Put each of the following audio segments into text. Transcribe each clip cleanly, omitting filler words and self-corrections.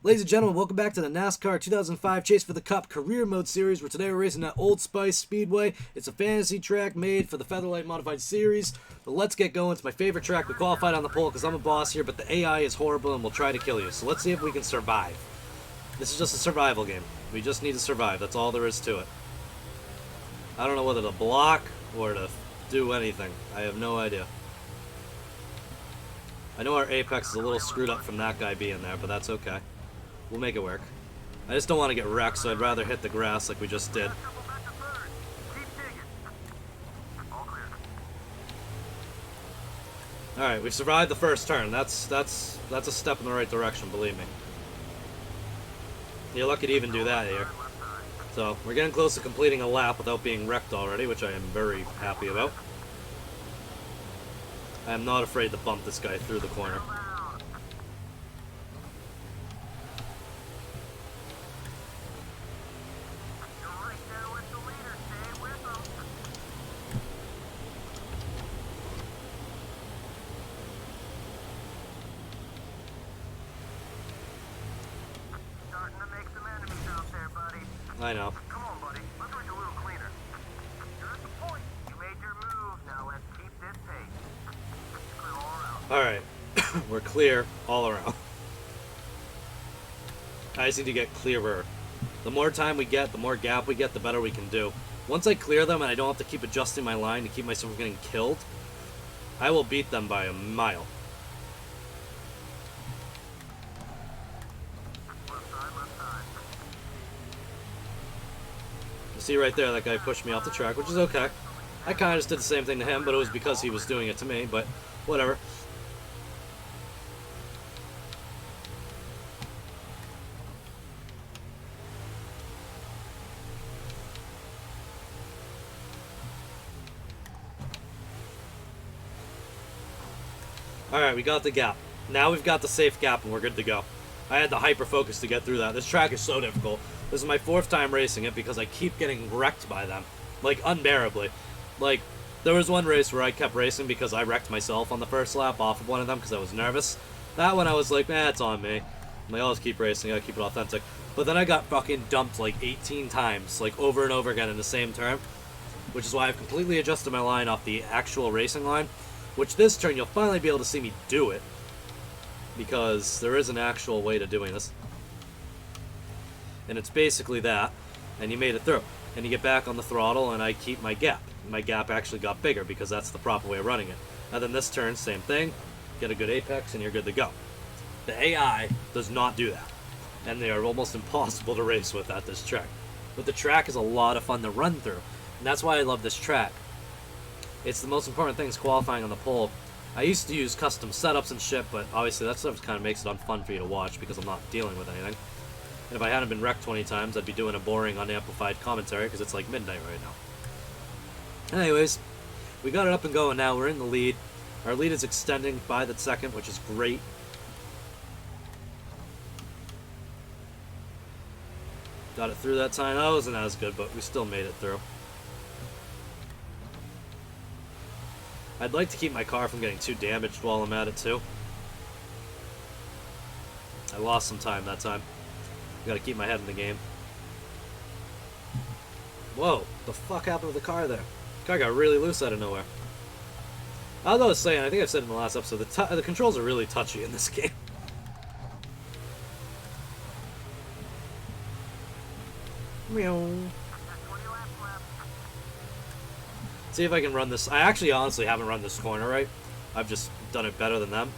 Ladies and gentlemen, welcome back to the NASCAR 2005 Chase for the Cup Career Mode Series, where today we're racing at Old Spice Speedway. It's a fantasy track made for the Featherlight Modified Series. But let's get going. It's my favorite track. We qualified on the pole because I'm a boss here, but the AI is horrible and will try to kill you. So let's see if we can survive. This is just a survival game. We just need to survive. That's all there is to it. I don't know whether to block or to do anything. I have no idea. I know our apex is a little screwed up from that guy being there, but that's okay. We'll make it work. I just don't want to get wrecked, so I'd rather hit the grass like we just did. Alright, we survived the first turn. That's a step in the right direction, believe me. You're lucky to even do that here. So, we're getting close to completing a lap without being wrecked already, which I am very happy about. I am not afraid to bump this guy through the corner. I know. Come on, buddy. Let's make it a little cleaner. You're at the point. You made your move. Now let's keep this pace. Clear all around. Alright. We're clear all around. I just need to get clearer. The more time we get, the more gap we get, the better we can do. Once I clear them and I don't have to keep adjusting my line to keep myself from getting killed, I will beat them by a mile. See right there, that guy pushed me off the track, which is okay. I kind of just did the same thing to him, but it was because he was doing it to me, but whatever. Alright, we got the gap. Now we've got the safe gap and we're good to go. I had the hyper focus to get through that. This track is so difficult. This is my 4th time racing it because I keep getting wrecked by them. Like, unbearably. Like, there was one race where I kept racing because I wrecked myself on the first lap off of one of them because I was nervous. That one I was like, it's on me. I'm like, I'll just keep racing, I gotta keep it authentic. But then I got fucking dumped like 18 times, like over and over again in the same turn. Which is why I've completely adjusted my line off the actual racing line. Which this turn you'll finally be able to see me do it. Because there is an actual way to doing this. And it's basically that, and you made it through. And you get back on the throttle, and I keep my gap. My gap actually got bigger, because that's the proper way of running it. And then this turn, same thing. Get a good apex, and you're good to go. The AI does not do that. And they are almost impossible to race with at this track. But the track is a lot of fun to run through. And that's why I love this track. It's the most important thing is qualifying on the pole. I used to use custom setups and shit, but obviously that stuff kind of makes it unfun for you to watch, because I'm not dealing with anything. And if I hadn't been wrecked 20 times, I'd be doing a boring, unamplified commentary, because it's like midnight right now. Anyways, we got it up and going now. We're in the lead. Our lead is extending by the second, which is great. Got it through that time. That wasn't as good, but we still made it through. I'd like to keep my car from getting too damaged while I'm at it, too. I lost some time that time. Gotta keep my head in the game. Whoa, the fuck happened to the car there? The car got really loose out of nowhere. As I was saying, I think I've said in the last episode, the controls are really touchy in this game. Meow. See if I can run this. I actually honestly haven't run this corner right. I've just done it better than them.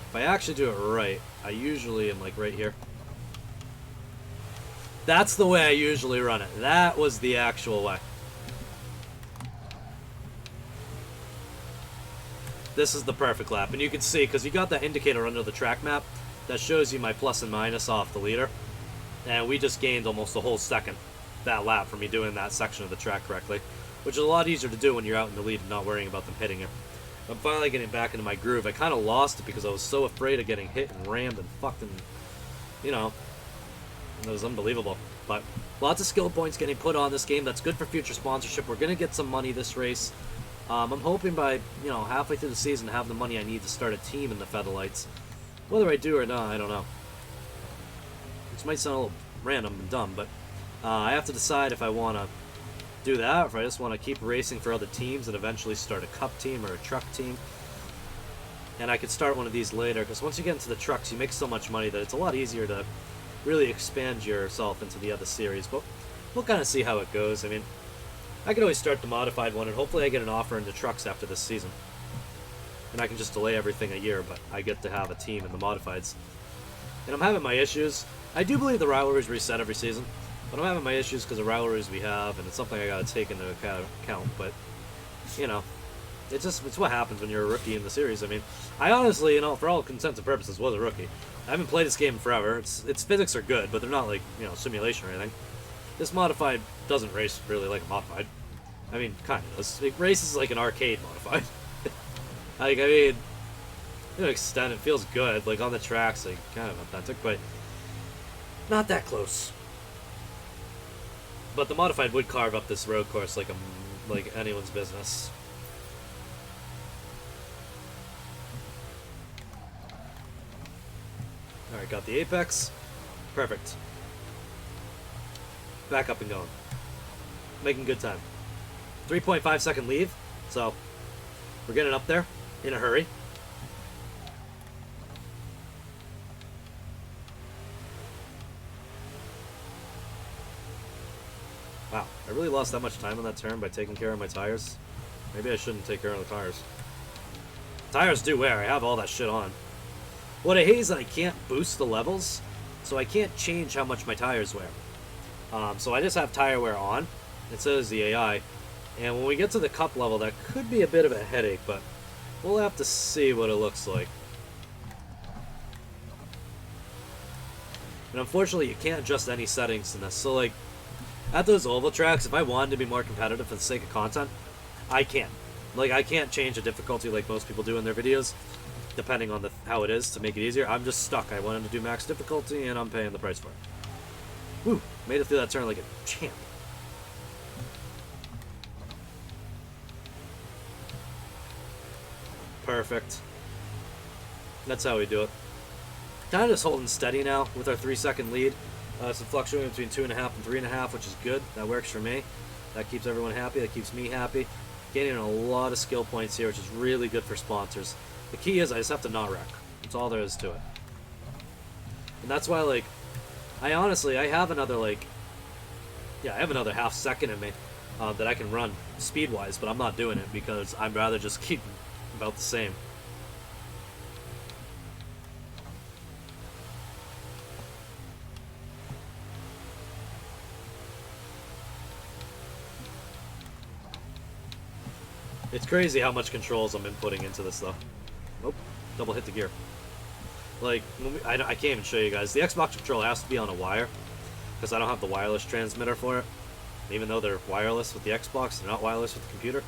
If I actually do it right, I usually am like right here. That's the way I usually run it. That was the actual way. This is the perfect lap. And you can see, because you got that indicator under the track map, that shows you my plus and minus off the leader. And we just gained almost a whole second that lap for me doing that section of the track correctly. Which is a lot easier to do when you're out in the lead and not worrying about them hitting you. I'm finally getting back into my groove. I kind of lost it because I was so afraid of getting hit and rammed and fucking, you know, it was unbelievable. But lots of skill points getting put on this game. That's good for future sponsorship. We're going to get some money this race. I'm hoping by, halfway through the season to have the money I need to start a team in the Featherlights. Whether I do or not, I don't know. might sound a little random and dumb, but I have to decide if I want to do that, or if I just want to keep racing for other teams and eventually start a cup team or a truck team. And I could start one of these later, because once you get into the trucks, you make so much money that it's a lot easier to really expand yourself into the other series. But we'll kind of see how it goes. I mean, I can always start the modified one, and hopefully I get an offer into trucks after this season. And I can just delay everything a year, but I get to have a team in the modifieds. And I'm having my issues. I do believe the rivalries reset every season, but I'm having my issues because of rivalries we have, and it's something I got to take into account. But, you know, it's what happens when you're a rookie in the series. I mean, I honestly, you know, for all intents and purposes, was a rookie. I haven't played this game forever. Its physics are good, but they're not like, you know, simulation or anything. This modified doesn't race really like a modified. I mean, kind of does. It races like an arcade modified. Like, I mean, to an extent, it feels good. Like, on the tracks, like, kind of authentic, but not that close. But the modified would carve up this road course like anyone's business. Alright, got the apex. Perfect. Back up and going. Making good time. 3.5 second lead, so we're getting up there in a hurry. Wow, I really lost that much time on that turn by taking care of my tires. Maybe I shouldn't take care of the tires. Tires do wear, I have all that shit on. What I hate is that I can't boost the levels, so I can't change how much my tires wear. So I just have tire wear on, and so does the AI. And when we get to the cup level, that could be a bit of a headache, but we'll have to see what it looks like. And unfortunately, you can't adjust any settings in this. So, like, at those oval tracks, if I wanted to be more competitive for the sake of content, I can. Like, I can't change the difficulty like most people do in their videos, depending on how it is to make it easier. I'm just stuck. I wanted to do max difficulty, and I'm paying the price for it. Woo! Made it through that turn like a champ. Perfect. That's how we do it. Kind of just holding steady now with our 3-second lead. It's fluctuating between 2.5 and 3.5, which is good. That works for me. That keeps everyone happy. That keeps me happy. Gaining a lot of skill points here, which is really good for sponsors. The key is I just have to not wreck. That's all there is to it. And that's why, like, I have another, like, yeah, I have another half second in me that I can run speed-wise, but I'm not doing it because I'd rather just keep about the same. It's crazy how much controls I'm inputting into this, though. Oh, double hit the gear. Like, I can't even show you guys. The Xbox controller has to be on a wire, because I don't have the wireless transmitter for it. Even though they're wireless with the Xbox, they're not wireless with the computer.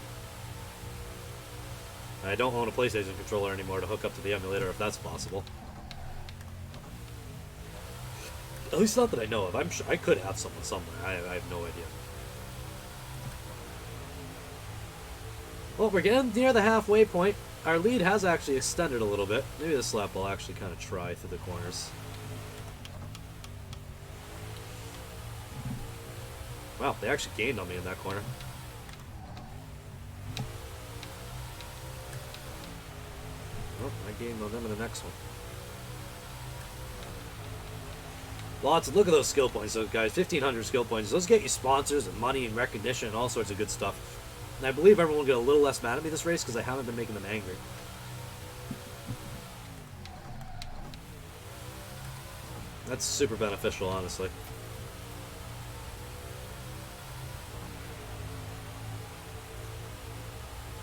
I don't own a PlayStation controller anymore to hook up to the emulator, if that's possible. At least not that I know of. I'm sure I could have someone somewhere. I have no idea. Well, we're getting near the halfway point. Our lead has actually extended a little bit. Maybe this lap will actually kind of try through the corners. Wow, they actually gained on me in that corner. Well, I gained on them in the next one. Look at those skill points, those guys. 1,500 skill points. Those get you sponsors and money and recognition and all sorts of good stuff. And I believe everyone will get a little less mad at me this race because I haven't been making them angry. That's super beneficial, honestly.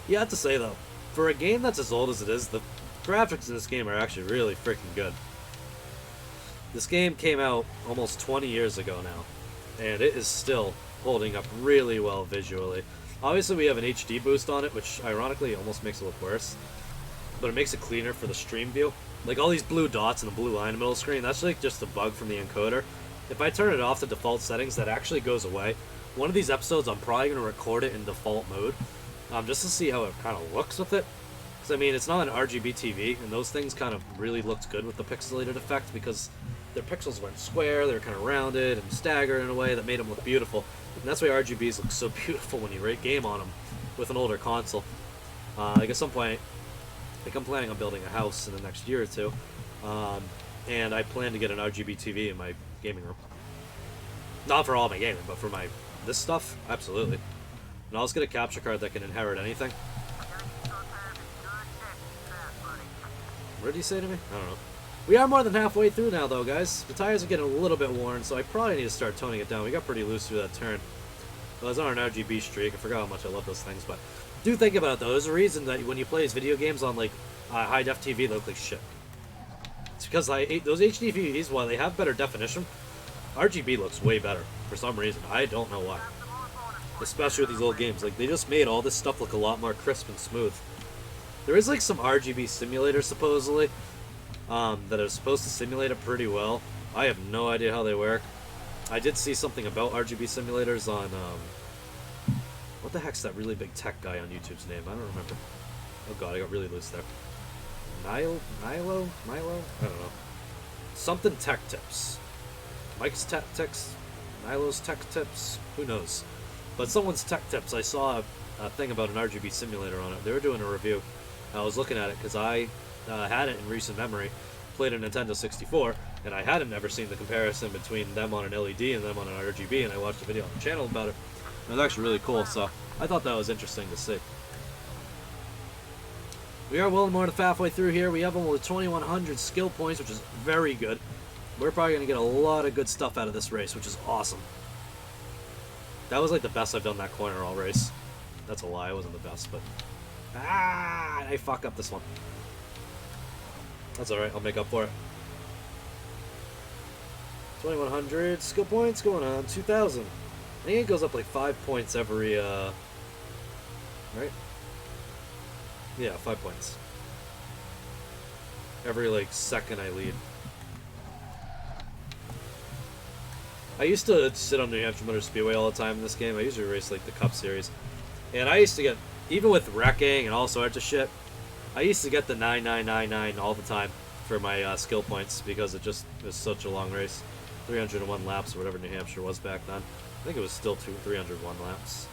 You have to say, though, for a game that's as old as it is, the graphics in this game are actually really freaking good. This game came out almost 20 years ago now, and it is still holding up really well visually. Obviously, we have an HD boost on it, which ironically almost makes it look worse, but it makes it cleaner for the stream view. Like all these blue dots and the blue line in the middle of the screen, that's like just a bug from the encoder. If I turn it off to default settings, that actually goes away. One of these episodes, I'm probably going to record it in default mode, just to see how it kind of looks with it. Because, I mean, it's not an RGB TV, and those things kind of really looked good with the pixelated effect, because their pixels weren't square, they were kind of rounded and staggered in a way that made them look beautiful. And that's why RGBs look so beautiful when you rate game on them with an older console. Like at some point, like I'm planning on building a house in the next year or two, and I plan to get an RGB TV in my gaming room. Not for all my gaming, but for this stuff, absolutely. And I'll just get a capture card that can inherit anything. What did you say to me? I don't know. We are more than halfway through now, though, guys. The tires are getting a little bit worn, so I probably need to start toning it down. We got pretty loose through that turn. Well, I was on an RGB streak. I forgot how much I love those things, but do think about it, though. There's a reason that when you play these video games on, like, high-def TV, they look like shit. It's because those HD TVs, while they have better definition, RGB looks way better for some reason. I don't know why. Especially with these old games. Like, they just made all this stuff look a lot more crisp and smooth. There is, like, some RGB simulators, supposedly, that are supposed to simulate it pretty well. I have no idea how they work. I did see something about RGB simulators on, what the heck's that really big tech guy on YouTube's name? I don't remember. Oh god, I got really loose there. Milo? I don't know. Something Tech Tips. Mike's Tech Tips? Nilo's Tech Tips? Who knows? But someone's Tech Tips, I saw a thing about an RGB simulator on it. They were doing a review. I was looking at it because I had it in recent memory, played a Nintendo 64, and I hadn't ever seen the comparison between them on an LED and them on an RGB, and I watched a video on the channel about it. It was actually really cool, so I thought that was interesting to see. We are well more than halfway through here. We have only 2,100 skill points, which is very good. We're probably going to get a lot of good stuff out of this race, which is awesome. That was like the best I've done that corner all race. That's a lie, it wasn't the best, but... I fuck up this one. That's alright, I'll make up for it. 2,100 skill points going on, 2,000. I think it goes up like 5 points every, right? Yeah, 5 points. Every, like, second I lead. I used to sit on New Hampshire Motor Speedway all the time in this game. I usually race, like, the Cup Series. And I used to get, even with wrecking and all sorts of shit, I used to get the 9999 all the time for my skill points because it was such a long race. 301 laps or whatever New Hampshire was back then. I think it was still 301 laps.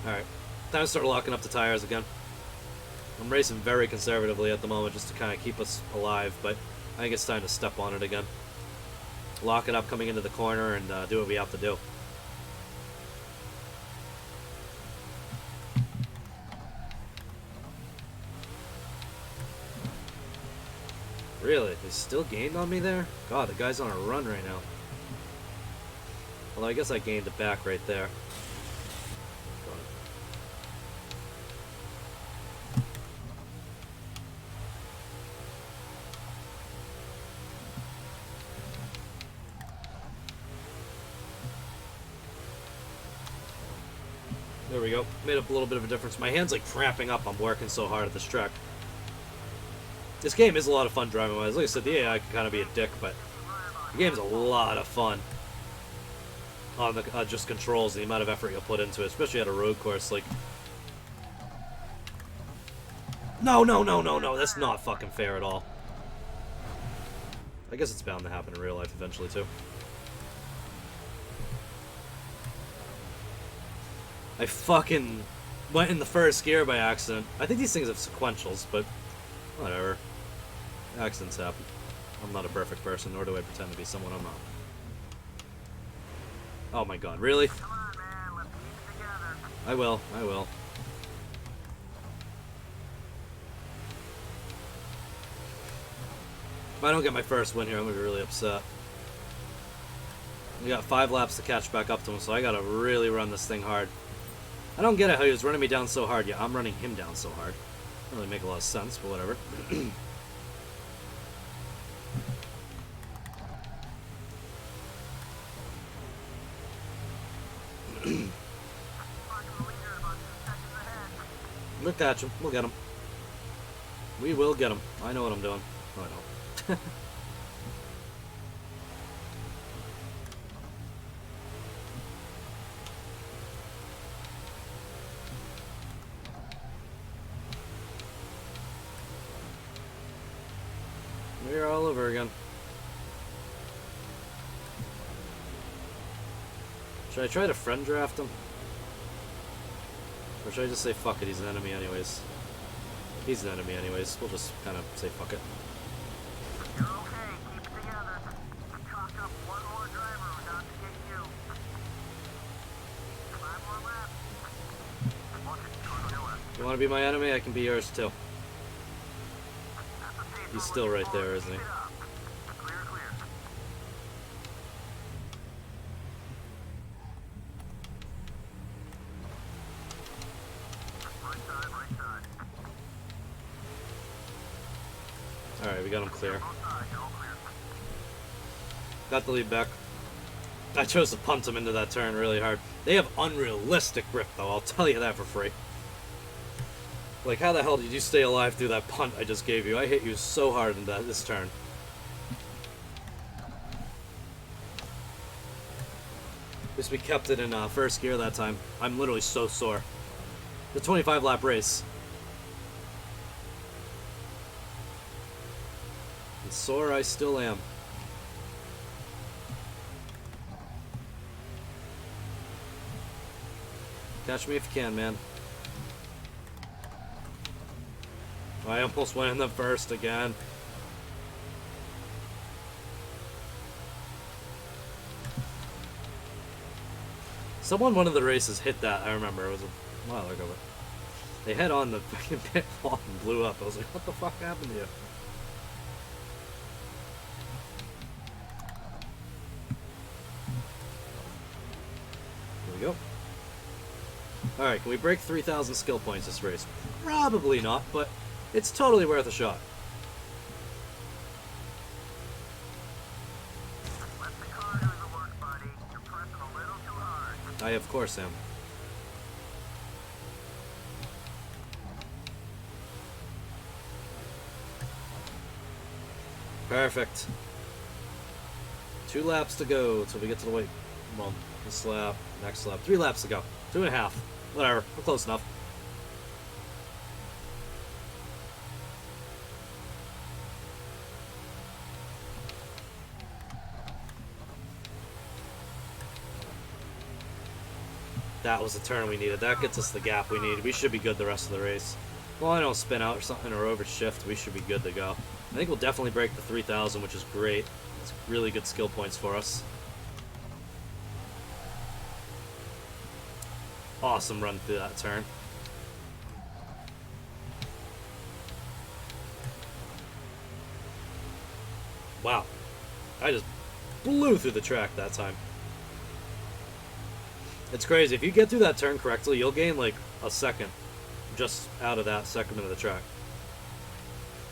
Alright, time to start locking up the tires again. I'm racing very conservatively at the moment just to kind of keep us alive, but I think it's time to step on it again. Lock it up coming into the corner and do what we have to do. Really? They still gained on me there? God, the guy's on a run right now. Although I guess I gained it back right there. There we go. Made up a little bit of a difference. My hand's like cramping up. I'm working so hard at this track. This game is a lot of fun driving wise. Like I said, the AI can kind of be a dick, but the game's a lot of fun. On the just controls, the amount of effort you'll put into it, especially at a road course. Like, no, that's not fucking fair at all. I guess it's bound to happen in real life eventually too. I fucking went in the first gear by accident. I think these things have sequentials, but whatever. Accidents happen. I'm not a perfect person, nor do I pretend to be someone I'm not. Oh my god, really? Come on, man, let's keep it together. I will. If I don't get my first win here, I'm gonna be really upset. We got 5 laps to catch back up to him, so I gotta really run this thing hard. I don't get it how he was running me down so hard, yet I'm running him down so hard. Doesn't really make a lot of sense, but whatever. We'll catch him. We'll get him. We will get him. I know what I'm doing. No, I don't. We're all over again. Should I try to friend draft him? Or should I just say fuck it, he's an enemy anyways? He's an enemy anyways. We'll just kind of say fuck it. You're okay. Keep it together. Chalk up one more driver who's out to get you. 5 more laps. Watch it. Go to it. You want to be my enemy? I can be yours too. That's a safe He's zone. still right there, isn't he? Keep it up. Clear, clear. Right side, right side. Alright, we got him clear. Both sides, you're all clear. Got the lead back. I chose to punt him into that turn really hard. They have unrealistic grip, though. I'll tell you that for free. Like, how the hell did you stay alive through that punt I just gave you? I hit you so hard in this turn. At least we kept it in first gear that time. I'm literally so sore. The 25-lap race. And sore I still am. Catch me if you can, man. I almost went in the first again. Someone one of the races hit that, I remember. It was a while ago, but they hit on the fucking pit wall and blew up. I was like, what the fuck happened to you? Here we go. Alright, can we break 3,000 skill points this race? Probably not, but it's totally worth a shot. Let the car do the work, buddy. You're pressing a little too hard. I, of course, am. Perfect. 2 laps to go till we get to the weight. Well, this lap, next lap. 3 laps to go. 2.5. Whatever. We're close enough. That was the turn we needed. That gets us the gap we need. We should be good the rest of the race. Well, I don't spin out or something or overshift. We should be good to go. I think we'll definitely break the 3,000, which is great. It's really good skill points for us. Awesome run through that turn. Wow. I just blew through the track that time. It's crazy. If you get through that turn correctly, you'll gain like a second just out of that segment of the track.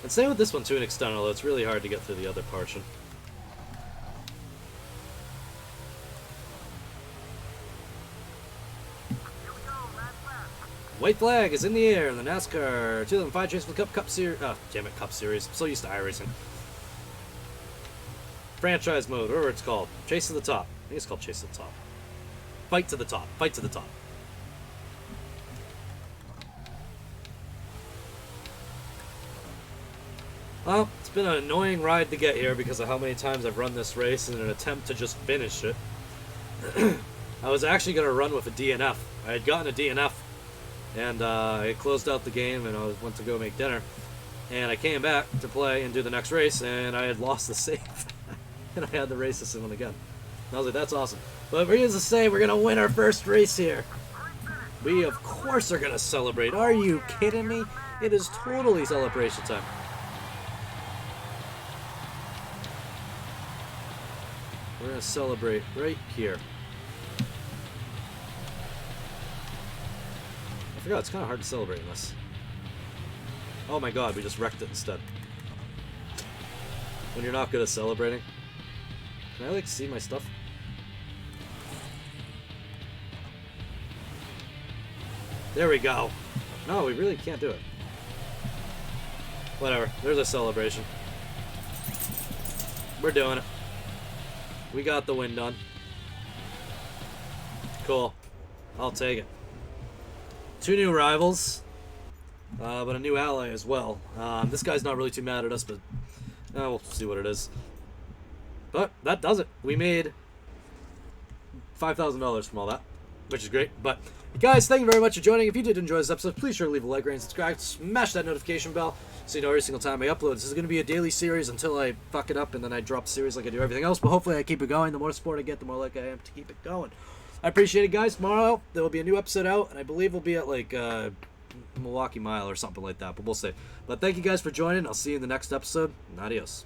And same with this one to an extent, although it's really hard to get through the other portion. Here we go, last lap. White flag is in the air in the NASCAR 2005 Chase for the Cup Series. Oh, damn it, Cup Series. I'm so used to iRacing. Franchise mode, whatever it's called. Chase to the top. I think it's called Chase to the top. Fight to the top. Fight to the top. Well, it's been an annoying ride to get here because of how many times I've run this race in an attempt to just finish it. I was actually going to run with a DNF. I had gotten a DNF, and I closed out the game, and I went to go make dinner. And I came back to play and do the next race, and I had lost the save. And I had to race this one again. And I was like, that's awesome. But needless to say, we're going to win our first race here. We, of course, are going to celebrate. Are you kidding me? It is totally celebration time. We're going to celebrate right here. I forgot, it's kind of hard to celebrate in this. Oh my god, we just wrecked it instead. When you're not good at celebrating. Can I, like, see my stuff? There we go. No, we really can't do it. Whatever, there's a celebration. We're doing it. We got the win done. Cool. I'll take it. 2 new rivals, but a new ally as well. This guy's not really too mad at us, but We'll see what it is. But that does it. We made $5,000 from all that, which is great. But guys, thank you very much for joining. If you did enjoy this episode, please sure to leave a like, rate, and subscribe. Smash that notification bell so you know every single time I upload. This is going to be a daily series until I fuck it up, and then I drop the series like I do everything else. But hopefully I keep it going. The more support I get, the more like I am to keep it going. I appreciate it, guys. Tomorrow there will be a new episode out, and I believe we'll be at like Milwaukee Mile or something like that. But we'll see. But thank you guys for joining. I'll see you in the next episode. Adios.